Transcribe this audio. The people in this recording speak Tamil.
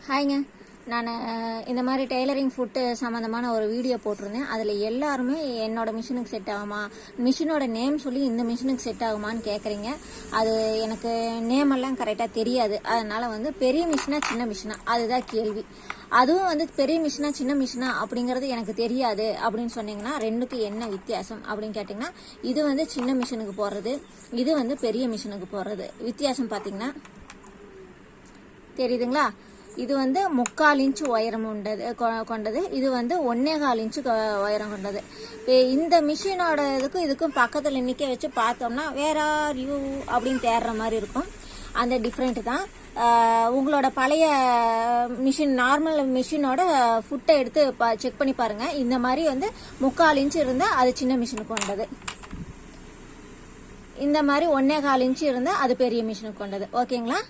ஹாய்ங்க. நான் இந்த மாதிரி டெய்லரிங் ஃபுட்டு சம்மந்தமான ஒரு வீடியோ போட்டிருந்தேன். அதில் எல்லாருமே என்னோட மிஷினுக்கு செட் ஆகுமா, மிஷினோட நேம் சொல்லி இந்த மிஷினுக்கு செட் ஆகுமான்னு கேட்குறீங்க. அது எனக்கு நேமெல்லாம் கரெக்டாக தெரியாது. அதனால் பெரிய மிஷினா சின்ன மிஷினா அதுதான் கேள்வி. அதுவும் பெரிய மிஷினா சின்ன மிஷினா அப்படிங்கிறது எனக்கு தெரியாது அப்படின்னு சொன்னீங்கன்னா, ரெண்டுக்கு என்ன வித்தியாசம் அப்படின்னு கேட்டிங்கன்னா, இது சின்ன மிஷினுக்கு போடுறது, இது பெரிய மிஷினுக்கு போடுறது. வித்தியாசம் பார்த்தீங்கன்னா தெரியுதுங்களா? இது 3/4 இன்ச்சு உயரம் கொண்டது, இது 1.25 இன்ச்சு உயரம் கொண்டது. இந்த மிஷினோட இதுக்கும் பக்கத்தில் நிற்க வச்சு பார்த்தோம்னா வேர் ஆர் யூ அப்படின்னு தேடுற மாதிரி இருக்கும். அந்த டிஃப்ரெண்ட் தான். உங்களோட பழைய மிஷின், நார்மல் மிஷினோட ஃபுட்டை எடுத்து செக் பண்ணி பாருங்கள். இந்த மாதிரி 3/4 இன்ச்சு இருந்தால் அது சின்ன மிஷினுக்கு கொண்டது, இந்த மாதிரி 1.25 இன்ச்சு இருந்தால் அது பெரிய மிஷினுக்கு கொண்டது. ஓகேங்களா?